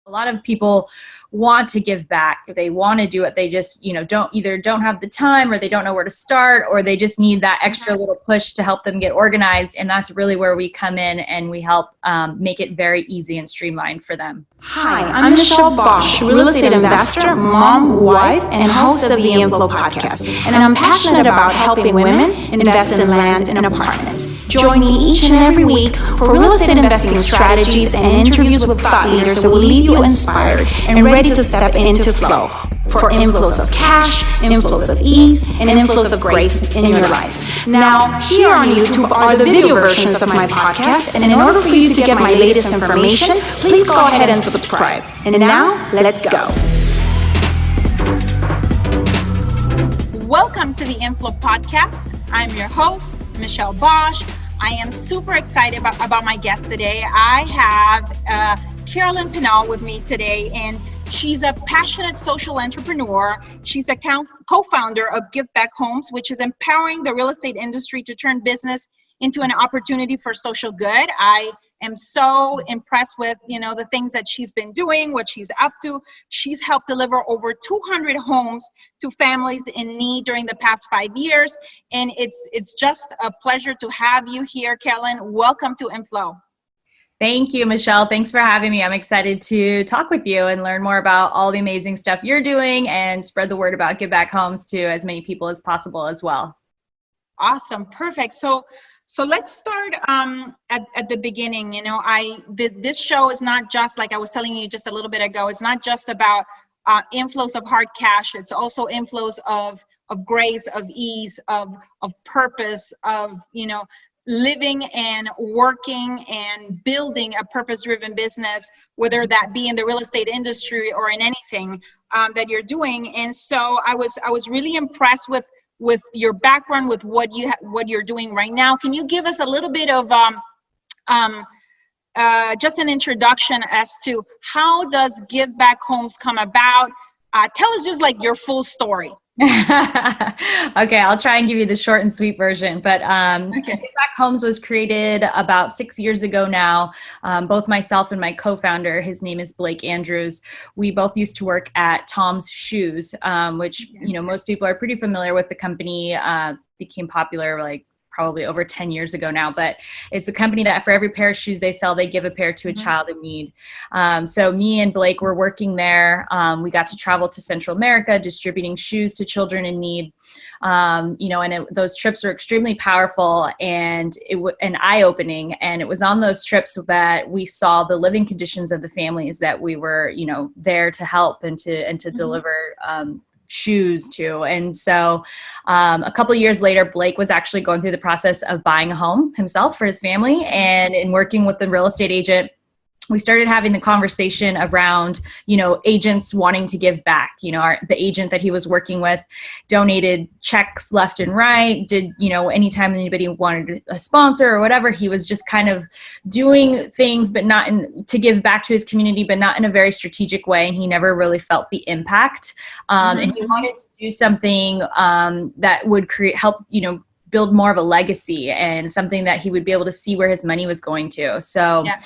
A lot of people want to give back. They want to do it. They just, don't have the time, or they don't know where to start, or they just need that extra little push to help them get organized. And that's really where we come in and we help make it very easy and streamlined for them. Hi, I'm Michelle Bosch, real estate investor, mom, wife, and host of the InFLOW podcast. And I'm passionate about helping women invest in land and apartments. Join me each and every week for real estate investing strategies and interviews with thought leaders that will leave you inspired and ready to step into flow for inflows of cash, inflows of ease, and inflows of grace in your life. Now, here on YouTube are the video versions of my podcast, and in order for you to get my latest information, please go ahead and subscribe. And now, let's go. Welcome to the InFLOW podcast. I'm your host, Michelle Bosch. I am super excited about my guest today. I have Pinal with me today, and she's a passionate social entrepreneur. She's a co-founder of GiveBack Homes, which is empowering the real estate industry to turn business into an opportunity for social good. I am so impressed with, the things that she's been doing, what she's up to. She's helped deliver over 200 homes to families in need during the past 5 years. And it's just a pleasure to have you here, Carolyn. Welcome to InFLOW. Thank you, Michelle. Thanks for having me. I'm excited to talk with you and learn more about all the amazing stuff you're doing and spread the word about GiveBack Homes to as many people as possible as well. Awesome. Perfect. So let's start at the beginning. This show is not just, like I was telling you just a little bit ago, it's not just about inflows of hard cash. It's also inflows of grace, of ease, of purpose, of, living and working and building a purpose-driven business, whether that be in the real estate industry or in anything that you're doing. And so I was really impressed with your background, with what you're doing right now. Can you give us a little bit of just an introduction as to how does GiveBack Homes come about? Tell us just like your full story. Okay, I'll try and give you the short and sweet version. But GiveBack Homes was created about 6 years ago now. Both myself and my co-founder, his name is Blake Andrews, we both used to work at Tom's Shoes, which most people are pretty familiar with. The company became popular probably over 10 years ago now, but it's a company that for every pair of shoes they sell, they give a pair to a child in need. So me and Blake were working there. We got to travel to Central America, distributing shoes to children in need. Those trips were extremely powerful and eye-opening. And it was on those trips that we saw the living conditions of the families that we were, there to help and to deliver shoes to. And so a couple of years later, Blake was actually going through the process of buying a home himself for his family. And in working with the real estate agent, we started having the conversation around, agents wanting to give back. The agent that he was working with donated checks left and right, did, anytime anybody wanted a sponsor or whatever, he was just kind of doing things, but not to give back to his community, but not in a very strategic way. And he never really felt the impact. And he wanted to do something that would help, build more of a legacy and something that he would be able to see where his money was going to. So yeah.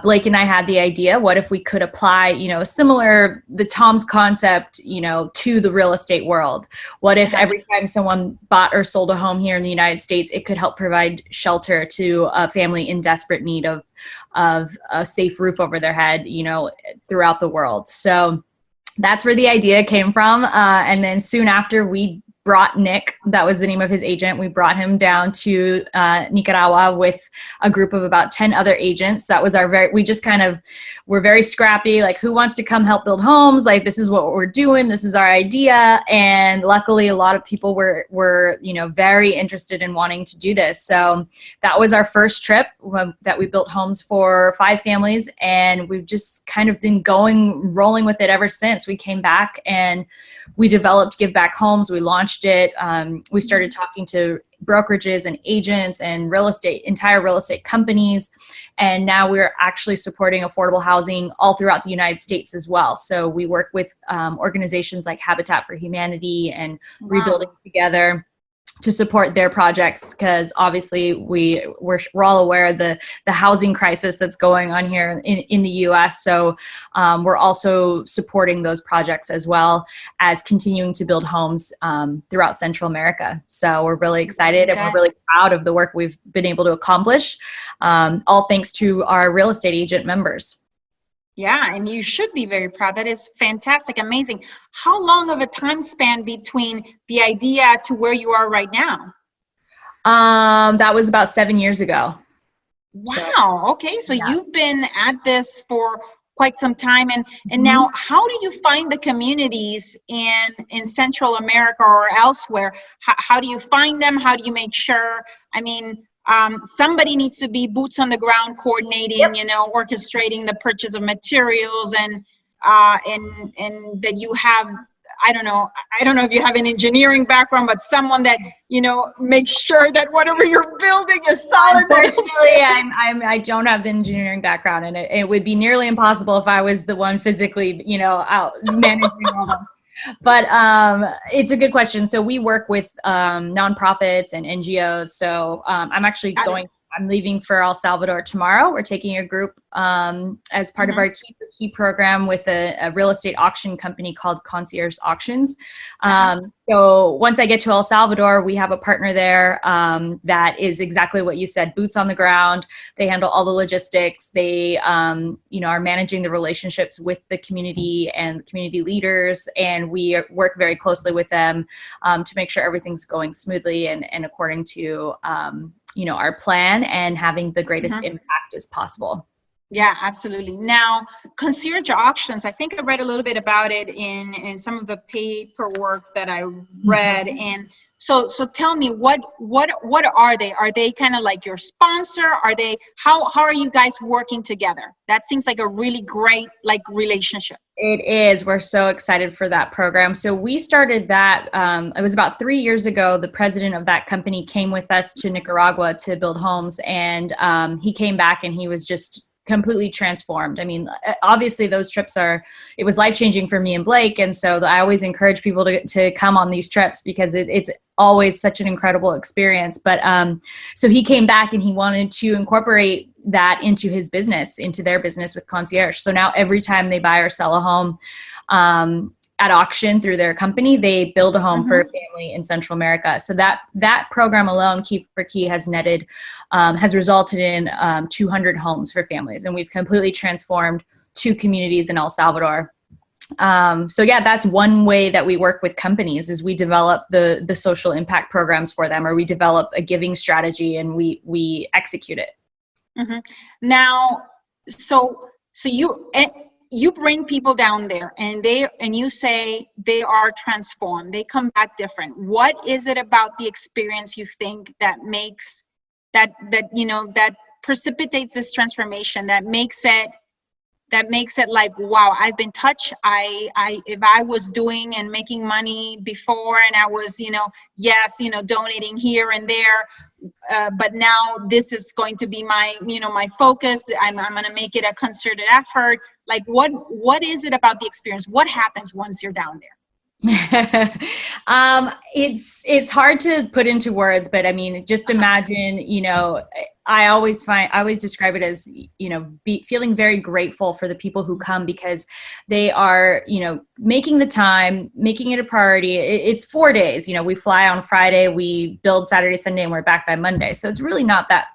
Blake and I had the idea, what if we could apply, the Tom's concept, to the real estate world? What if every time someone bought or sold a home here in the United States, it could help provide shelter to a family in desperate need of a safe roof over their head, throughout the world. So that's where the idea came from. And then soon after, we brought Nick, that was the name of his agent. We brought him down to Nicaragua with a group of about 10 other agents. That was we're very scrappy, who wants to come help build homes? This is what we're doing. This is our idea. And luckily a lot of people were very interested in wanting to do this. So that was our first trip that we built homes for 5 families. And we've just kind of been rolling with it ever since. We came back and we developed GiveBack Homes. We launched it. We started talking to brokerages and agents and entire real estate companies. And now we're actually supporting affordable housing all throughout the United States as well. So we work with organizations like Habitat for Humanity and Rebuilding Together. to support their projects, because obviously we're all aware of the housing crisis that's going on here in the US. So we're also supporting those projects as well as continuing to build homes throughout Central America. So we're really excited and we're really proud of the work we've been able to accomplish, all thanks to our real estate agent members. Yeah, and you should be very proud. That is fantastic, amazing. How long of a time span between the idea to where you are right now? That was about 7 years ago. Wow. Okay, so you've been at this for quite some time, and now how do you find the communities in Central America or elsewhere? How do you find them? How do you make sure? I mean, somebody needs to be boots on the ground, coordinating, you know, orchestrating the purchase of materials, and that you have, I don't know if you have an engineering background, but someone that, you know, makes sure that whatever you're building is solid. Unfortunately, I don't have the engineering background, and it would be nearly impossible if I was the one physically, you know, out managing all them. But it's a good question. So we work with nonprofits and NGOs. So I'm leaving for El Salvador tomorrow. We're taking a group as part of our key program with a real estate auction company called Concierge Auctions. So once I get to El Salvador, we have a partner there that is exactly what you said, boots on the ground. They handle all the logistics. They, you know, are managing the relationships with the community and community leaders. And we work very closely with them to make sure everything's going smoothly and according to, you know, our plan and having the greatest impact as possible. Yeah, absolutely. Now, concierge auctions, I think I read a little bit about it in some of the paperwork that I read. And so tell me, what are they? Are they kind of like your sponsor? Are they, how are you guys working together? That seems like a really great relationship. It is. We're so excited for that program. So we started that, it was about 3 years ago. The president of that company came with us to Nicaragua to build homes. And he came back and he was just completely transformed. I mean, obviously those trips it was life-changing for me and Blake. And so I always encourage people to come on these trips because it's always such an incredible experience. But so he came back and he wanted to incorporate that into his business, into their business with Concierge. So now every time they buy or sell a home at auction through their company, they build a home for a family in Central America. So that program alone, Key for Key, has resulted in 200 homes for families. And we've completely transformed 2 communities in El Salvador. So yeah, that's one way that we work with companies is we develop the social impact programs for them, or we develop a giving strategy and we execute it. Now, so you bring people down there and you say they are transformed, they come back different. What is it about the experience you think that makes that you know, that precipitates this transformation, that makes it like, wow, I've been touched. If I was doing and making money before and I was, you know, yes, you know, donating here and there, but now this is going to be my, you know, my focus. I'm going to make it a concerted effort. Like what is it about the experience? What happens once you're down there? It's hard to put into words, but I mean, just imagine, you know, I always describe it as, you know, feeling very grateful for the people who come because they are, you know, making the time, making it a priority. It's 4 days, you know, we fly on Friday, we build Saturday, Sunday, and we're back by Monday. So it's really not that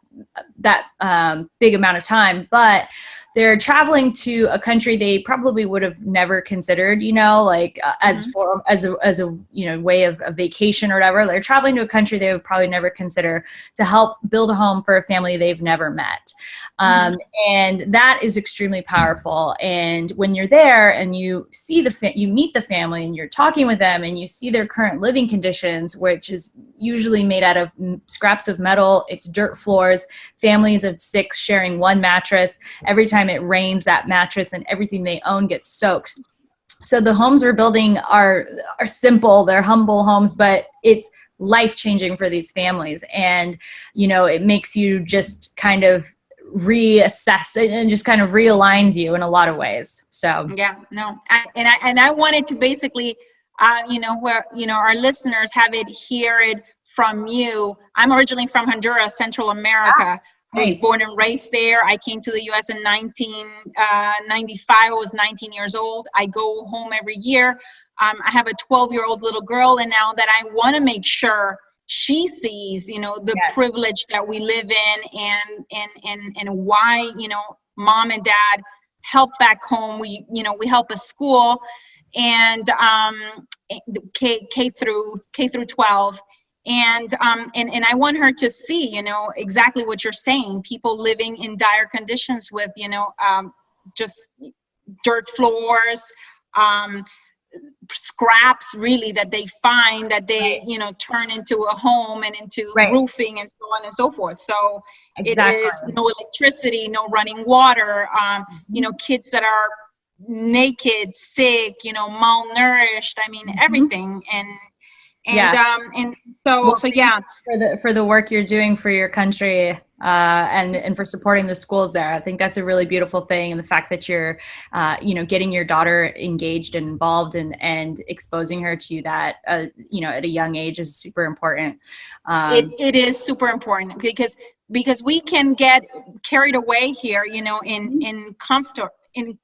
big amount of time, but they're traveling to a country they probably would have never considered, you know, like as a you know, way of a vacation or whatever. They're traveling to a country they would probably never consider to help build a home for a family they've never met. And that is extremely powerful. And when you're there and you see you meet the family and you're talking with them and you see their current living conditions, which is usually made out of scraps of metal, it's dirt floors, families of 6 sharing one mattress. Every time it rains, that mattress and everything they own gets soaked. So the homes we're building are simple, they're humble homes, but it's life-changing for these families. And, you know, it makes you just kind of reassess it and just kind of realigns you in a lot of ways. So yeah, no, I wanted to basically, you know, where, you know, our listeners hear it from you. I'm originally from Honduras, Central America. I was born and raised there. I came to the U.S. in 1995. I was 19 years old. I go home every year. I have a 12-year-old little girl, and now that I want to make sure she sees, the privilege that we live in, and why, mom and dad help back home. We help a school, and K through 12. And I want her to see, exactly what you're saying. People living in dire conditions with, just dirt floors, scraps really that they find, that they, turn into a home and into roofing and so on and so forth. So it is no electricity, no running water, kids that are naked, sick, malnourished. I mean, everything. And so for the work you're doing for your country, and for supporting the schools there. I think that's a really beautiful thing. And the fact that you're, getting your daughter engaged and involved and exposing her to that, at a young age is super important. It is super important because we can get carried away here, in comfort, and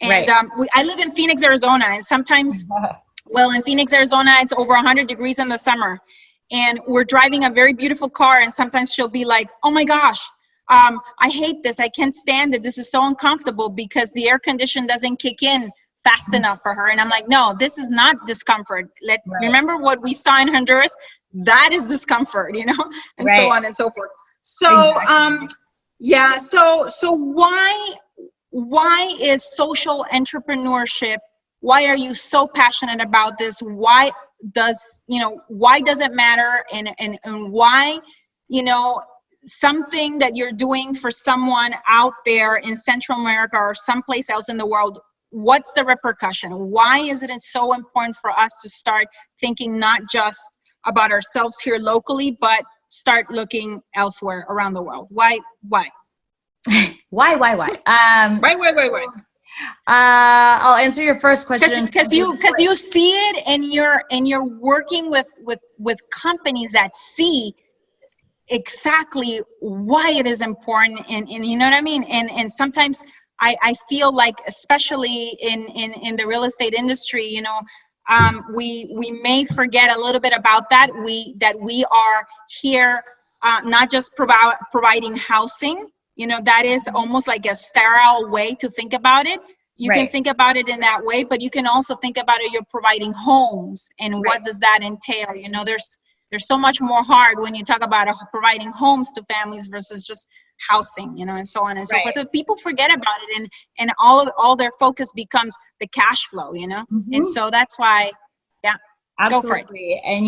I live in Phoenix, Arizona, and sometimes, in Phoenix, Arizona, it's over 100 degrees in the summer. And we're driving a very beautiful car, and sometimes she'll be like, oh my gosh, I hate this. I can't stand it. This is so uncomfortable because the air condition doesn't kick in fast enough for her. And I'm like, no, this is not discomfort. Remember what we saw in Honduras? That is discomfort, and so on and so forth. So, so why is social entrepreneurship, why are you so passionate about this? Why does it matter? And why, something that you're doing for someone out there in Central America or someplace else in the world, what's the repercussion? Why is it so important for us to start thinking not just about ourselves here locally, but start looking elsewhere around the world? Why? Why? Why? I'll answer your first question because you see it, and you're working with companies that see exactly why it is important, and you know what I mean. And sometimes I feel like, especially in the real estate industry, we may forget a little bit about that. We are here not just providing housing. That is almost like a sterile way to think about it. You can think about it in that way, but you can also think about it, you're providing homes, and what does that entail? There's so much more hard when you talk about providing homes to families versus just housing, and so on and so forth. But people forget about it, and all their focus becomes the cash flow, and so that's why, absolutely. And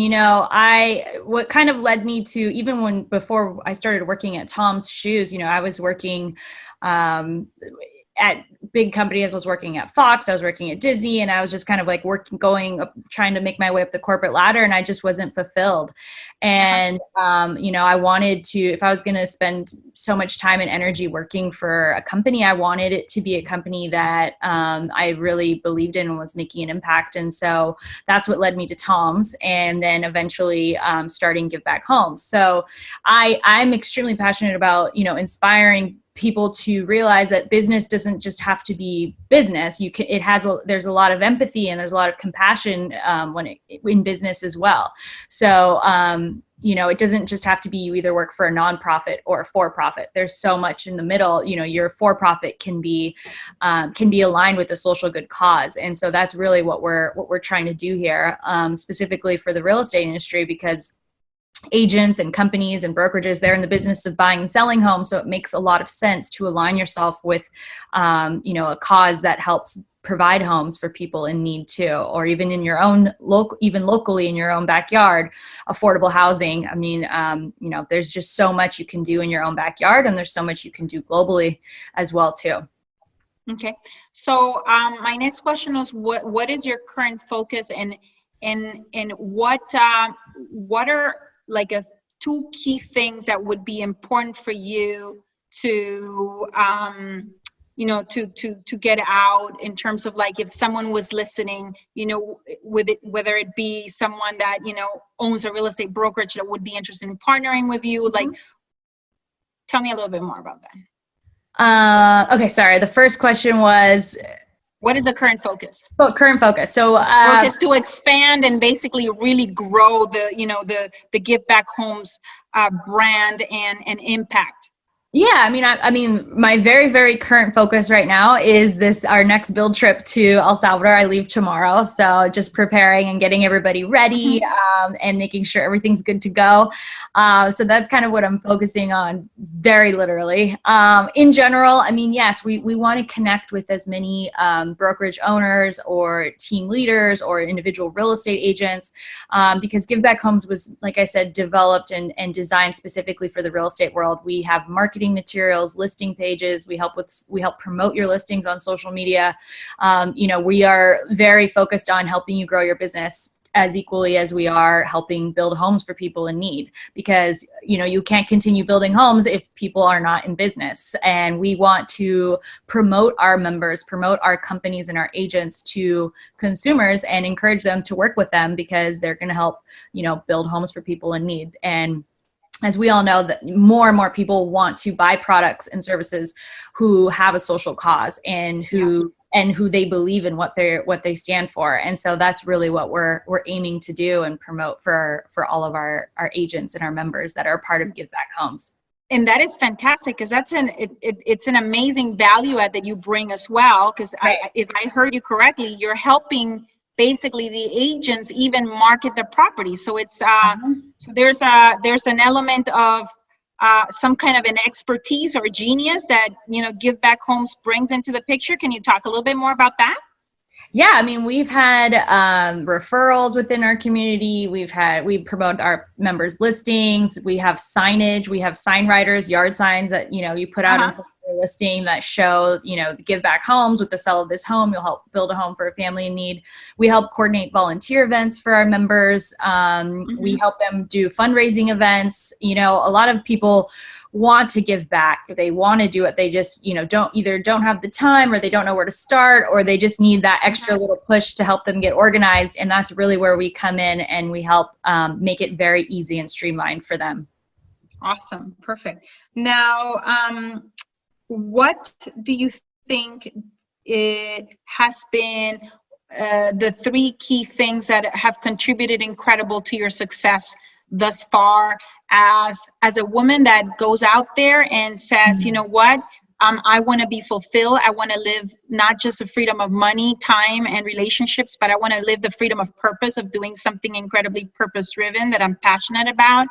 what kind of led me to, even before I started working at Tom's Shoes, I was working at big companies. I was working at Fox, I was working at Disney, and I was just kind of like trying to make my way up the corporate ladder, and I just wasn't fulfilled. And, I wanted to, if I was going to spend so much time and energy working for a company, I wanted it to be a company that I really believed in and was making an impact. And so that's what led me to Tom's, and then eventually starting GiveBack Homes. So I'm extremely passionate about, inspiring people to realize that business doesn't just have to be business. There's a lot of empathy, and there's a lot of compassion in business as well. So, it doesn't just have to be you either work for a nonprofit or a for-profit. There's so much in the middle. Your for-profit can be aligned with a social good cause. And so that's really what we're trying to do here, specifically for the real estate industry, because agents and companies and brokerages, they're in the business of buying and selling homes. So it makes a lot of sense to align yourself with, a cause that helps provide homes for people in need too, or even in your own locally in your own backyard, affordable housing. I mean, there's just so much you can do in your own backyard, and there's so much you can do globally as well too. Okay. So my next question is, what is your current focus, and what are like two key things that would be important for you to to get out, in terms of like if someone was listening, with it, whether it be someone that owns a real estate brokerage that would be interested in partnering with you, like tell me a little bit more about that. Okay, sorry. The first question was, what is the current focus? Oh, current focus. So focus to expand and basically really grow the GiveBack Homes brand and impact. Yeah, I mean, my very, very current focus right now is our next build trip to El Salvador. I leave tomorrow, so just preparing and getting everybody ready, and making sure everything's good to go. So that's kind of what I'm focusing on, very literally. In general, I mean, yes, we want to connect with as many brokerage owners or team leaders or individual real estate agents, because GiveBack Homes was, like I said, developed and designed specifically for the real estate world. We have marketing materials, listing pages. We help promote your listings on social media. We are very focused on helping you grow your business as equally as we are helping build homes for people in need, because you can't continue building homes if people are not in business. And we want to promote our members, promote our companies and our agents to consumers and encourage them to work with them, because they're going to help build homes for people in need. And as we all know, that more and more people want to buy products and services who have a social cause and who they believe in what they stand for. And so that's really what we're aiming to do and promote for all of our agents and our members that are part of GiveBack Homes. And that is fantastic, because it's an amazing value add that you bring as well. Because right. If I heard you correctly, you're helping basically the agents even market the property. So it's so there's an element of some kind of an expertise or genius that GiveBack Homes brings into the picture. Can you talk a little bit more about that? Yeah, I mean, we've had referrals within our community. We promote our members' listings. We have signage. We have sign writers, yard signs that you put out in front of your listing that show GiveBack Homes. With the sale of this home, you'll help build a home for a family in need. We help coordinate volunteer events for our members. We help them do fundraising events. A lot of people want to give back. They want to do it. They just, don't have the time, or they don't know where to start, or they just need that extra little push to help them get organized. And that's really where we come in, and we help make it very easy and streamlined for them. Awesome. Perfect. Now, what do you think it has been the 3 key things that have contributed incredible to your success thus far, as a woman that goes out there and says, you know what, I want to be fulfilled. I want to live not just the freedom of money, time, and relationships, but I want to live the freedom of purpose, of doing something incredibly purpose-driven that I'm passionate about.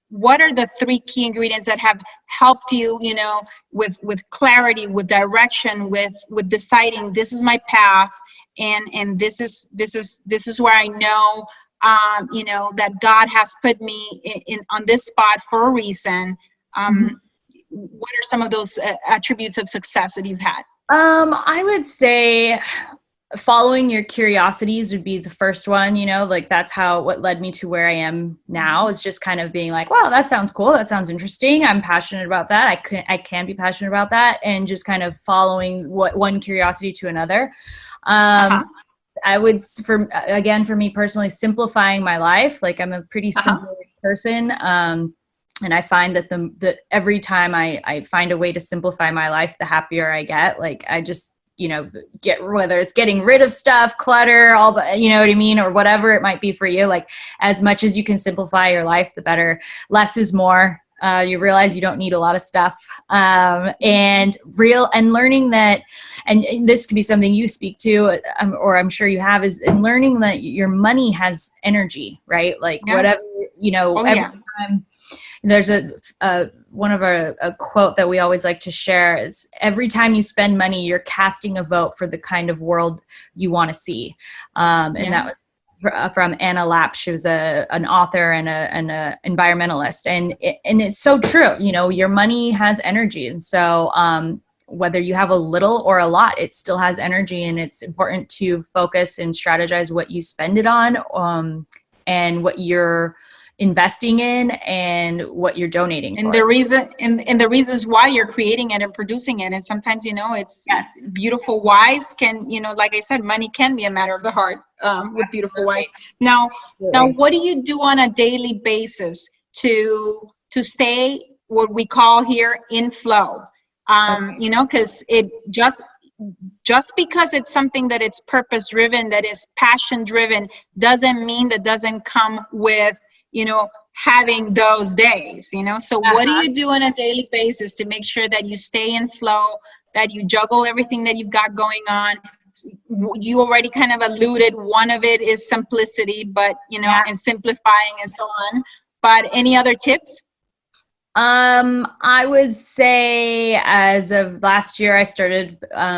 What are the 3 key ingredients that have helped you, with clarity, with direction, with deciding this is my path, and this is where I know, that God has put me in on this spot for a reason. What are some of those attributes of success that you've had? I would say following your curiosities would be the first one. That's what led me to where I am now, is just kind of being like, wow, that sounds cool. That sounds interesting. I'm passionate about that. I can be passionate about that. And just kind of following one curiosity to another. I would, for me personally, simplifying my life. Like, I'm a pretty simple person. And I find that every time I find a way to simplify my life, the happier I get. Like, I just, whether it's getting rid of stuff, clutter, all the, you know what I mean? Or whatever it might be for you. Like, as much as you can simplify your life, the better. Less is more. You realize you don't need a lot of stuff, and learning that, and this could be something you speak to, or I'm sure you have, is in learning that your money has energy, right? Like whatever, every time. There's a quote that we always like to share is, every time you spend money, you're casting a vote for the kind of world you want to see. And that was from Anna Lapp. She was an author and an environmentalist, and it's so true. Your money has energy, and so whether you have a little or a lot, it still has energy, and it's important to focus and strategize what you spend it on, and what your investing in and what you're donating And towards. the reasons why you're creating it and producing it. And sometimes, it's Yes. beautiful wives can, like I said, money can be a matter of the heart with beautiful wives. Now, what do you do on a daily basis to stay what we call here in flow? Because it just because it's something that it's purpose driven, that is passion driven, doesn't mean that doesn't come with, having those days, So what do you do on a daily basis to make sure that you stay in flow, that you juggle everything that you've got going on? You already kind of alluded, one of it is simplicity, but, and simplifying and so on. But any other tips? I would say as of last year, I started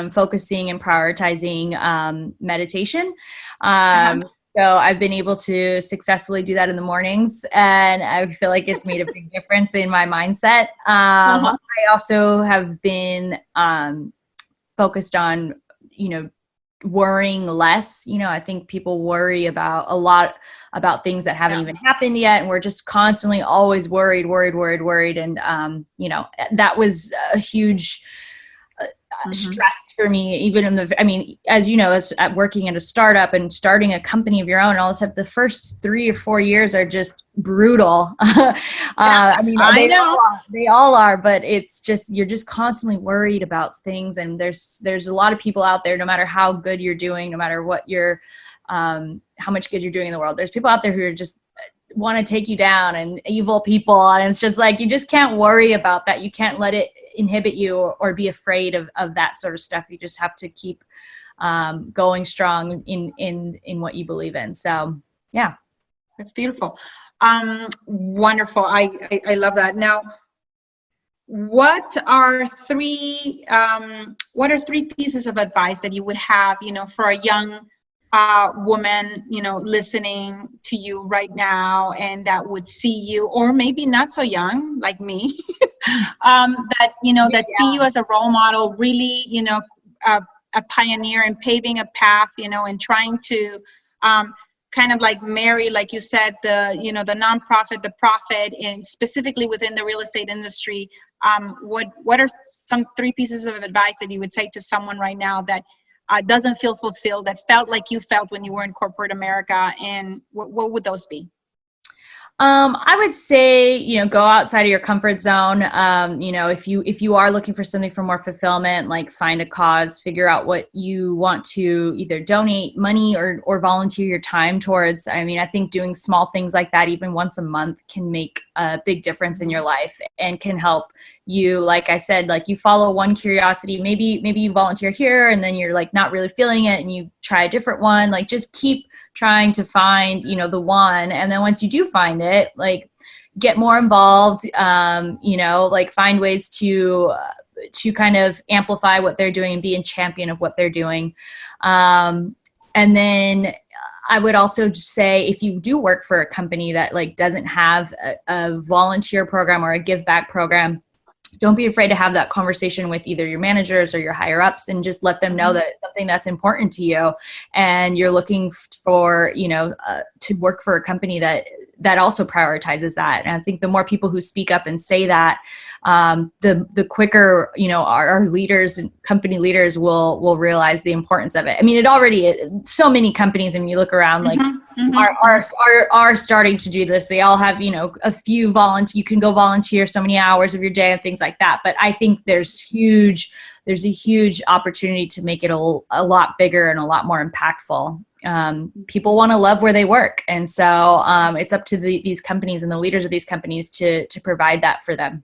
focusing and prioritizing meditation. So I've been able to successfully do that in the mornings, and I feel like it's made a big difference in my mindset. I also have been focused on, worrying less. I think people worry about a lot about things that haven't even happened yet, and we're just constantly always worried. And that was a huge stress for me, even as you know, as working at a startup and starting a company of your own, all of a sudden the first 3 or 4 years are just brutal. They all are, but it's just, you're just constantly worried about things. And there's a lot of people out there, no matter how good you're doing, no matter what you're, how much good you're doing in the world, there's people out there who are just want to take you down, and evil people. And it's just like, you just can't worry about that. You can't let it inhibit you or be afraid of that sort of stuff. You just have to keep going strong in what you believe in. So yeah, that's beautiful. Wonderful. I love that. Now, what are three pieces of advice that you would have, for a young woman, listening to you right now, and that would see you, or maybe not so young like me, that see you as a role model, really, a pioneer in paving a path, and trying to kind of like marry, like you said, the nonprofit, the profit, and specifically within the real estate industry. What are some 3 pieces of advice that you would say to someone right now that doesn't feel fulfilled, that felt like you felt when you were in corporate America, and what would those be? I would say, go outside of your comfort zone. If you are looking for something for more fulfillment, like find a cause, figure out what you want to either donate money or volunteer your time towards. I think doing small things like that, even once a month, can make a big difference in your life and can help you. Like I said, like you follow one curiosity, maybe you volunteer here and then you're like not really feeling it and you try a different one. Like just keep trying to find, the one. And then once you do find it, like get more involved, like find ways to kind of amplify what they're doing and be a champion of what they're doing. And then I would also just say, if you do work for a company that like doesn't have a volunteer program or a give back program, don't be afraid to have that conversation with either your managers or your higher ups, and just let them know that it's something that's important to you, and you're looking for, to work for a company that also prioritizes that. And I think the more people who speak up and say that, the quicker, our leaders and company leaders will realize the importance of it. It already is. So many companies, and you look around, like are starting to do this. They all have, a few you can go volunteer so many hours of your day and things like that. But I think there's a huge opportunity to make it a lot bigger and a lot more impactful. People want to love where they work. And so it's up to these companies and the leaders of these companies to provide that for them.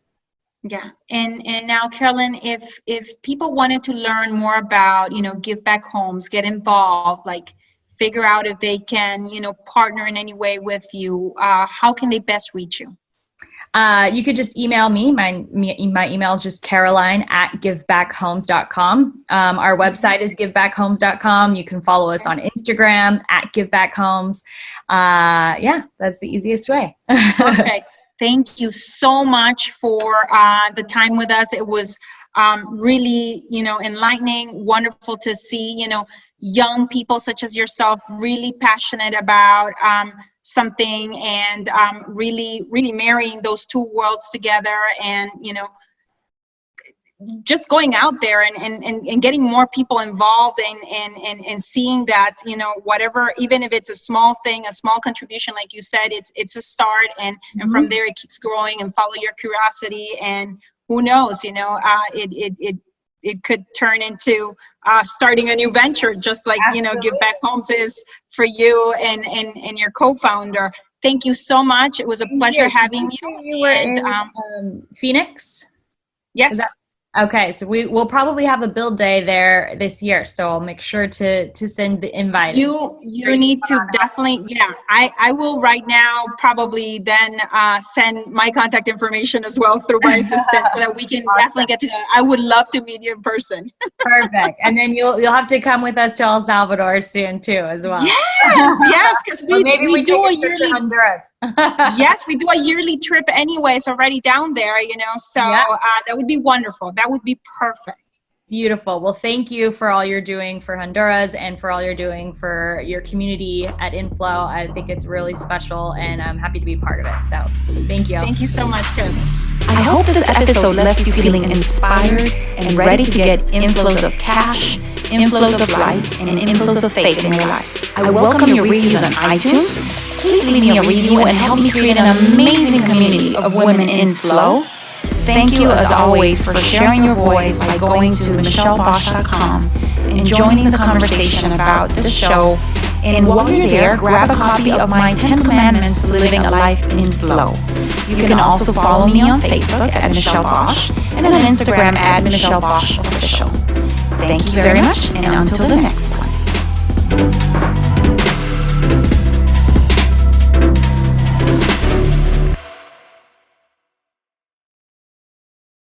Yeah. And now, Carolyn, if people wanted to learn more about, GiveBack Homes, get involved, like figure out if they can, partner in any way with you, how can they best reach you? You could just email me. My email is just caroline@givebackhomes.com. Our website is givebackhomes.com. You can follow us on Instagram @givebackhomes. That's the easiest way. Perfect. Thank you so much for the time with us. It was really, enlightening, wonderful to see, young people such as yourself really passionate about something, and really marrying those two worlds together, and just going out there and getting more people involved, and seeing that whatever, even if it's a small thing, a small contribution, like you said, it's a start, and from there it keeps growing, and follow your curiosity, and who knows, it could turn into starting a new venture, just like GiveBack Homes is for you and your co-founder. Thank you so much. It was a pleasure having you. And Phoenix. Yes. Okay, so we'll probably have a build day there this year, so I'll make sure to send the invite. You need to definitely, I will right now probably then send my contact information as well through my assistant, so that we can definitely get to know. I would love to meet you in person. Perfect. And then you'll have to come with us to El Salvador soon too, as well. Yes, because we do a yearly Honduras. Yes, we do a yearly trip anyways already down there, so that would be wonderful. That would be perfect. Beautiful. Well, thank you for all you're doing for Honduras and for all you're doing for your community at InFLOW. I think it's really special, and I'm happy to be part of it. So thank you. Thank you so much, Chris. I hope this episode left you feeling inspired and ready to get inflows of cash, inflows of light, and inflows of faith in your life. I welcome your reviews on iTunes. Please leave me a review and help me create an amazing community of women in flow. Thank you, as always, for sharing your voice by going to michellebosch.com and joining the conversation about the show. And while you're there, grab a copy of my 10 Commandments to Living a Life in Flow. You can also follow me on Facebook at Michelle Bosch and on Instagram at Michelle Bosch Official. Thank you very much, and until the next one.